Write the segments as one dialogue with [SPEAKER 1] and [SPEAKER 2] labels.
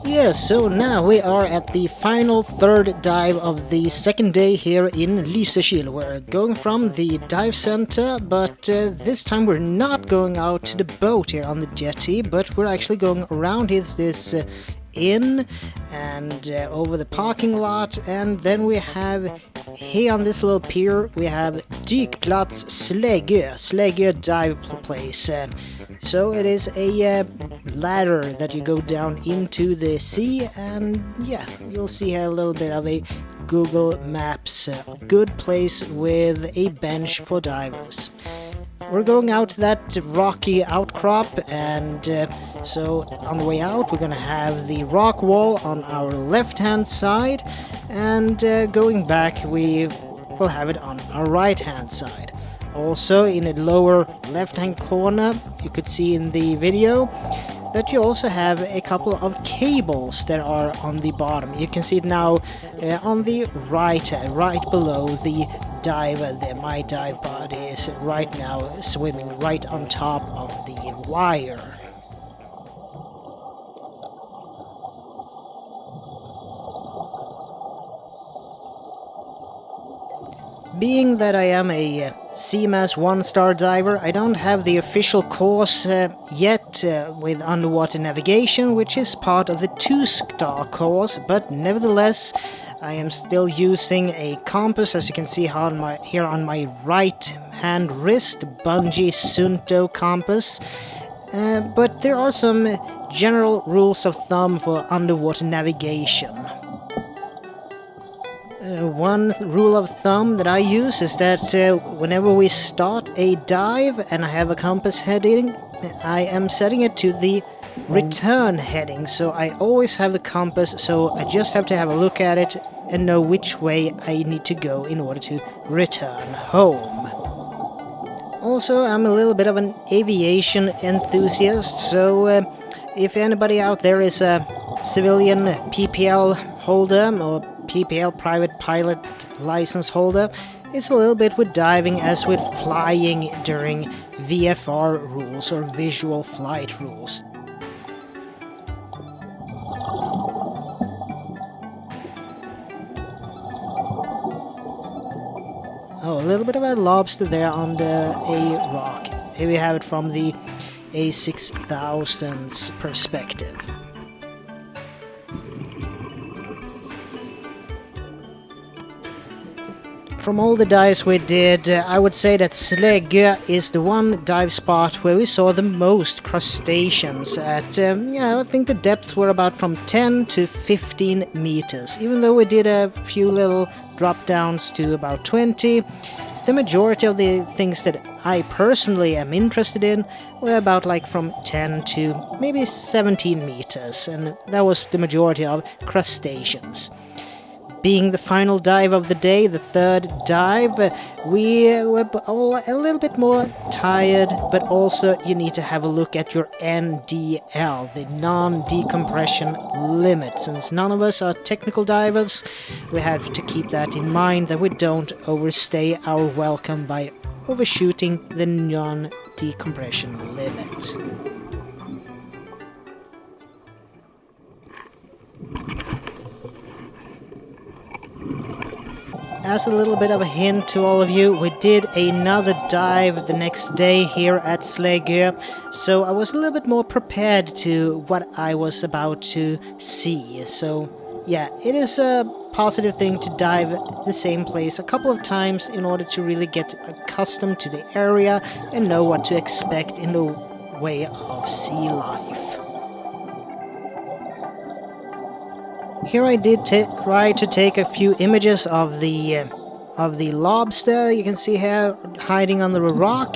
[SPEAKER 1] Yes, so now we are at the final third dive of the second day here in Lysekil. We're going from the dive center, but this time we're not going out to the boat here on the jetty, but we're actually going around this inn and over the parking lot, and then we have here on this little pier we have Dykplats Släggö dive place. So it is a ladder that you go down into the sea, and yeah, you'll see a little bit of a Google Maps good place with a bench for divers. We're going out to that rocky outcrop, and so on the way out we're gonna have the rock wall on our left hand side, and going back we will have it on our right hand side. Also in the lower left hand corner you could see in the video that you also have a couple of cables that are on the bottom. You can see it now on the right below the diver there. My dive body is right now swimming right on top of the wire. Being that I am a CMAS 1-star diver, I don't have the official course yet with underwater navigation, which is part of the 2-star course, but nevertheless I am still using a compass, as you can see here on my right hand wrist, Bungee Sunto compass, but there are some general rules of thumb for underwater navigation. One rule of thumb that I use is that whenever we start a dive and I have a compass heading, I am setting it to the return heading, so I always have the compass, so I just have to have a look at it and know which way I need to go in order to return home. Also, I'm a little bit of an aviation enthusiast, so if anybody out there is a civilian PPL holder or PPL private pilot license holder, it's a little bit with diving as with flying during VFR rules or visual flight rules. Oh, a little bit of a lobster there under a rock. Here we have it from the A6000's perspective. From all the dives we did, I would say that Släggö is the one dive spot where we saw the most crustaceans at, I think the depths were about from 10 to 15 meters. Even though we did a few little drop downs to about 20, the majority of the things that I personally am interested in were about like from 10 to maybe 17 meters, and that was the majority of crustaceans. Being the final dive of the day, the third dive, we were all a little bit more tired, but also you need to have a look at your NDL, the non-decompression limit. Since none of us are technical divers, we have to keep that in mind, that we don't overstay our welcome by overshooting the non-decompression limit. As a little bit of a hint to all of you, we did another dive the next day here at Släggö, so I was a little bit more prepared to what I was about to see. So yeah, it is a positive thing to dive the same place a couple of times in order to really get accustomed to the area and know what to expect in the way of sea life. Here I did try to take a few images of the lobster. You can see here hiding under a rock,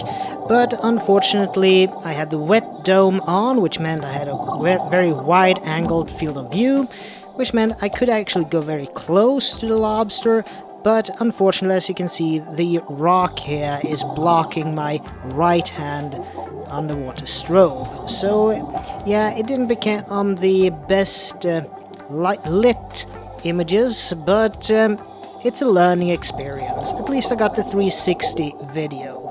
[SPEAKER 1] but unfortunately I had the wet dome on, which meant I had a very wide-angled field of view, which meant I could actually go very close to the lobster, but unfortunately, as you can see, the rock here is blocking my right-hand underwater strobe. So yeah, it didn't become on the best lit images, but it's a learning experience. At least I got the 360 video.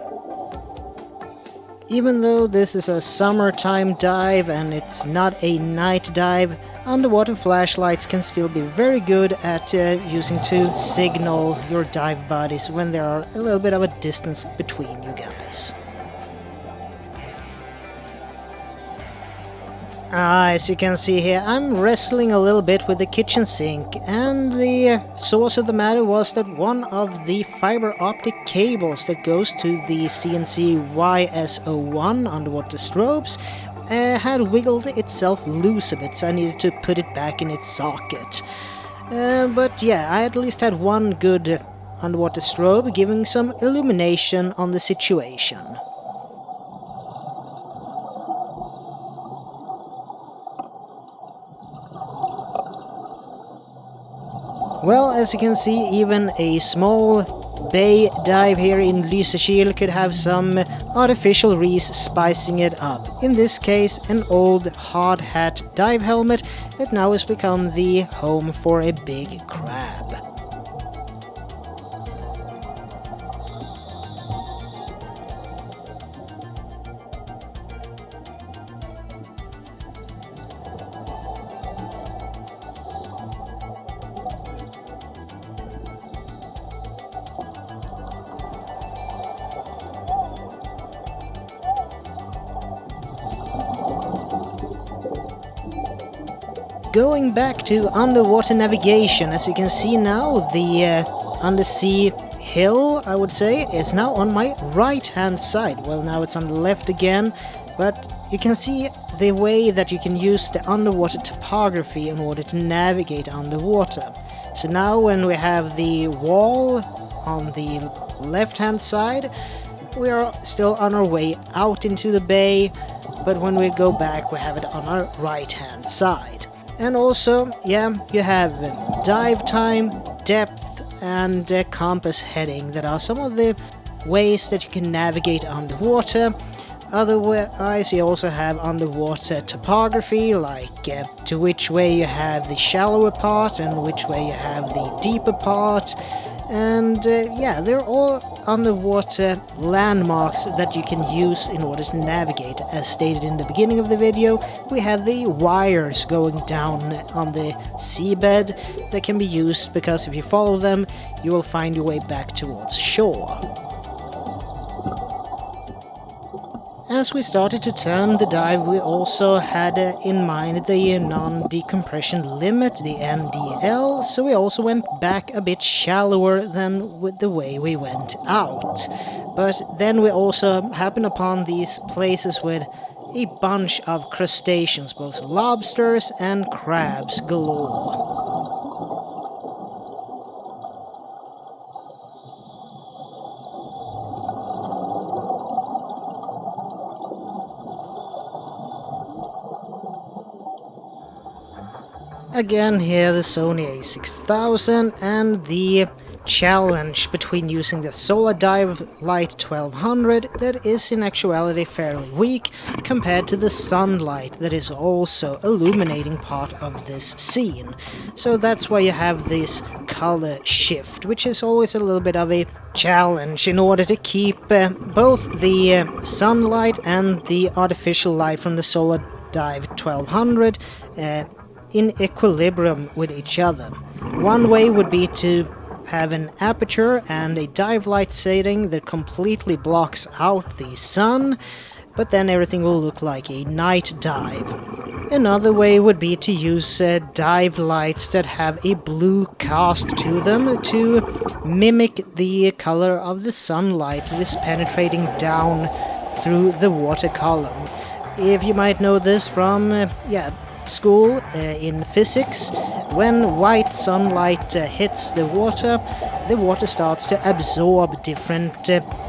[SPEAKER 1] Even though this is a summertime dive and it's not a night dive, underwater flashlights can still be very good at using to signal your dive buddies when there are a little bit of a distance between you guys. As you can see here, I'm wrestling a little bit with the kitchen sink, and the source of the matter was that one of the fiber optic cables that goes to the CNC YS01 underwater strobes had wiggled itself loose a bit, so I needed to put it back in its socket. But yeah, I at least had one good underwater strobe giving some illumination on the situation. Well, as you can see, even a small bay dive here in Lysekil could have some artificial reefs spicing it up. In this case, an old hard hat dive helmet that now has become the home for a big crab. Going back to underwater navigation, as you can see now, the undersea hill, I would say, is now on my right hand side. Well, now it's on the left again, but you can see the way that you can use the underwater topography in order to navigate underwater. So now when we have the wall on the left hand side, we are still on our way out into the bay, but when we go back we have it on our right hand side. And also, yeah, you have dive time, depth, and compass heading that are some of the ways that you can navigate underwater. Otherwise, you also have underwater topography, like to which way you have the shallower part and which way you have the deeper part. And yeah, they're all underwater landmarks that you can use in order to navigate. As stated in the beginning of the video, we had the wires going down on the seabed that can be used because if you follow them, you will find your way back towards shore. As we started to turn the dive, we also had in mind the non-decompression limit, the NDL, so we also went back a bit shallower than with the way we went out. But then we also happened upon these places with a bunch of crustaceans, both lobsters and crabs galore. Again here the Sony a6000 and the challenge between using the Sola Dive Light 1200 that is in actuality fairly weak compared to the sunlight that is also illuminating part of this scene. So that's why you have this color shift, which is always a little bit of a challenge in order to keep both the sunlight and the artificial light from the Sola Dive 1200 in equilibrium with each other. One way would be to have an aperture and a dive light setting that completely blocks out the sun, but then everything will look like a night dive. Another way would be to use dive lights that have a blue cast to them to mimic the color of the sunlight that is penetrating down through the water column. If you might know this from school in physics, when white sunlight hits the water starts to absorb different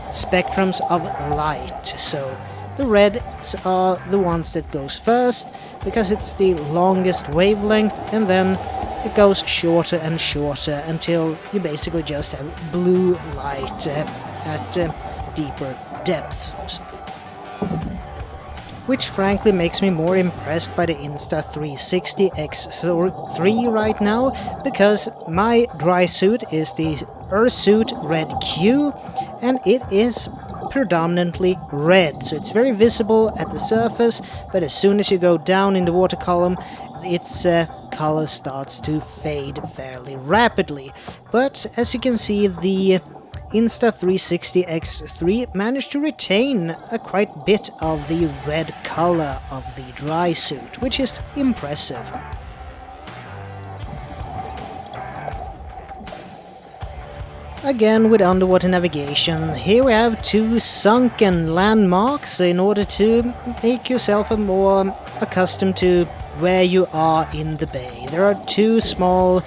[SPEAKER 1] spectrums of light. So the reds are the ones that goes first because it's the longest wavelength, and then it goes shorter and shorter until you basically just have blue light at deeper depth. Which frankly makes me more impressed by the Insta360 X3 right now, because my dry suit is the Ursuit Red Q, and it is predominantly red, so it's very visible at the surface, but as soon as you go down in the water column, its color starts to fade fairly rapidly. But as you can see, the Insta360 X3 managed to retain a quite bit of the red color of the dry suit, which is impressive. Again with underwater navigation, here we have two sunken landmarks in order to make yourself more accustomed to where you are in the bay. There are two small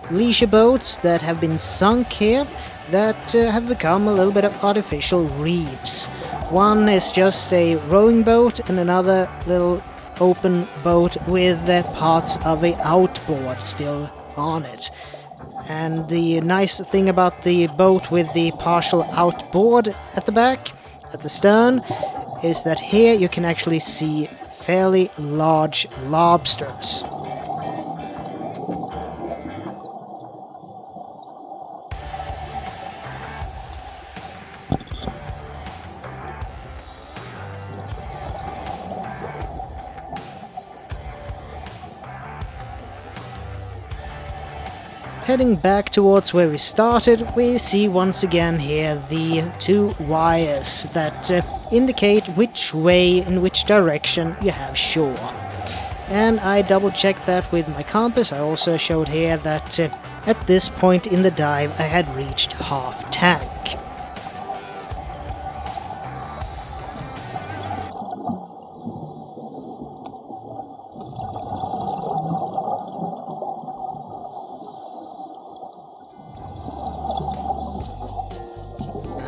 [SPEAKER 1] leisure boats that have been sunk here that have become a little bit of artificial reefs. One is just a rowing boat and another little open boat with parts of a outboard still on it. And the nice thing about the boat with the partial outboard at the back, at the stern, is that here you can actually see fairly large lobsters. Heading back towards where we started, we see once again here the two wires that indicate which way, in which direction you have shore. And I double checked that with my compass. I also showed here that at this point in the dive I had reached half tank.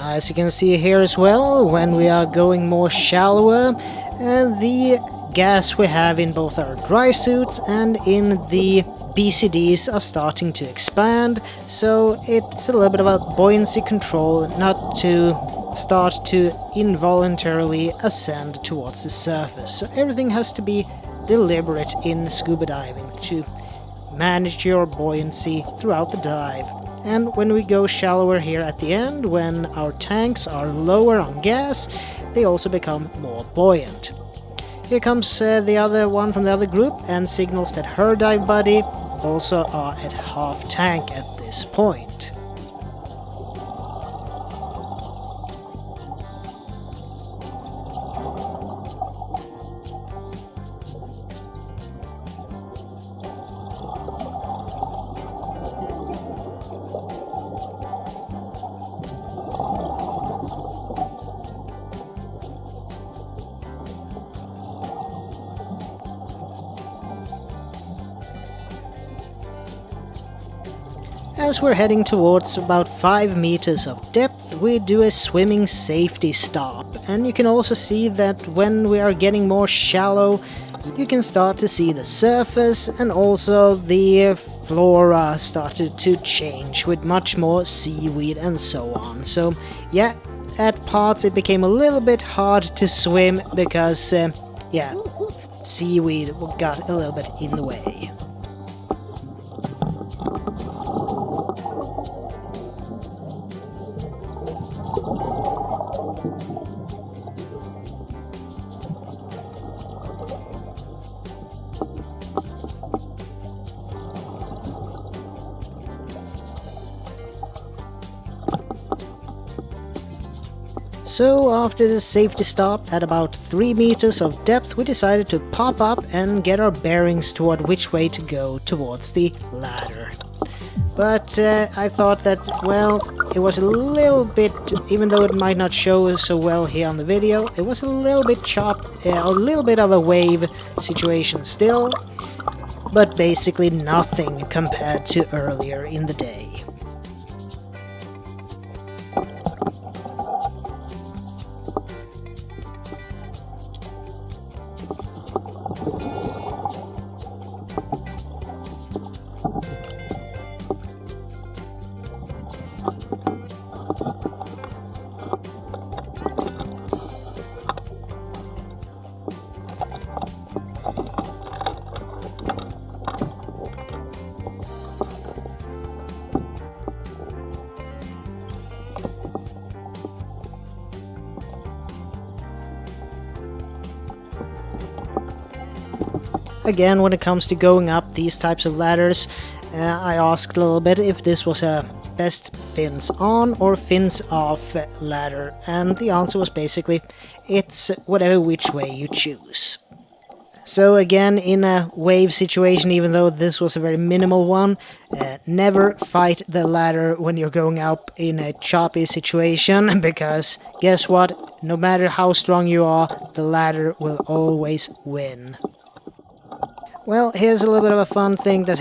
[SPEAKER 1] As you can see here as well, when we are going more shallower, the gas we have in both our dry suits and in the BCDs are starting to expand, so it's a little bit of a buoyancy control not to start to involuntarily ascend towards the surface. So everything has to be deliberate in scuba diving to manage your buoyancy throughout the dive. And when we go shallower here at the end, when our tanks are lower on gas, they also become more buoyant. Here comes the other one from the other group and signals that her dive buddy also are at half tank at this point. As we're heading towards about 5 meters of depth, we do a swimming safety stop, and you can also see that when we are getting more shallow, you can start to see the surface, and also the flora started to change with much more seaweed and so on. So yeah, at parts it became a little bit hard to swim because seaweed got a little bit in the way. So after the safety stop at about 3 meters of depth, we decided to pop up and get our bearings toward which way to go towards the ladder. But I thought that, well, it was a little bit, even though it might not show so well here on the video, it was a little bit a little bit of a wave situation still, but basically nothing compared to earlier in the day. Again, when it comes to going up these types of ladders, I asked a little bit if this was a best fins on or fins off ladder, and the answer was basically it's whatever which way you choose. So again, in a wave situation, even though this was a very minimal one, never fight the ladder when you're going up in a choppy situation, because guess what? No matter how strong you are, the ladder will always win. Well, here's a little bit of a fun thing that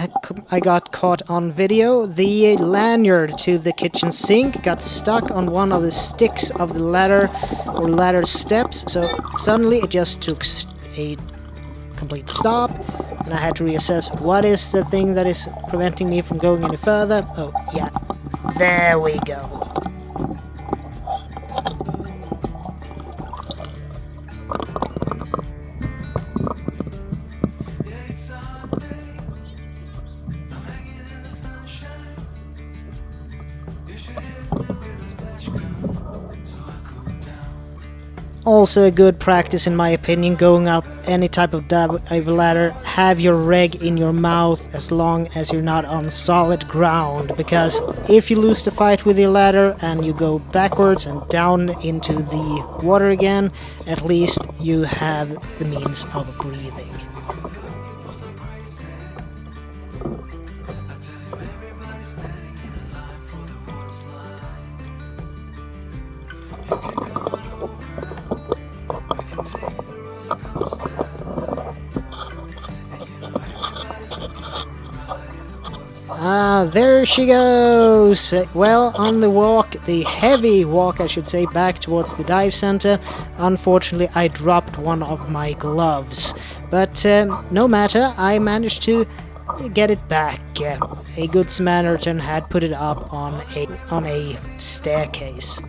[SPEAKER 1] I got caught on video. The lanyard to the kitchen sink got stuck on one of the sticks of the ladder, or ladder steps, so suddenly it just took a complete stop, and I had to reassess what is the thing that is preventing me from going any further. Oh, yeah, there we go. Also a good practice in my opinion, going up any type of dive ladder, have your reg in your mouth as long as you're not on solid ground, because if you lose the fight with your ladder and you go backwards and down into the water again, at least you have the means of breathing. There she goes! Well, on the walk, the heavy walk I should say, back towards the dive center, unfortunately I dropped one of my gloves. But no matter, I managed to get it back. A good Samaritan had put it up on a staircase.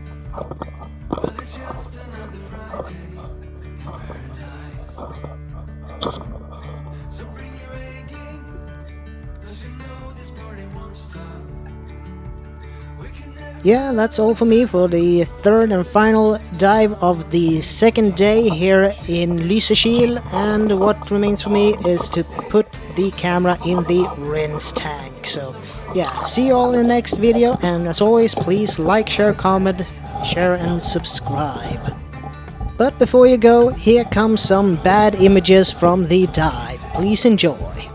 [SPEAKER 1] Yeah, that's all for me for the third and final dive of the second day here in Lysekil, and what remains for me is to put the camera in the rinse tank. So yeah, see you all in the next video, and as always, please like, share, comment, share and subscribe. But before you go, here comes some bad images from the dive. Please enjoy.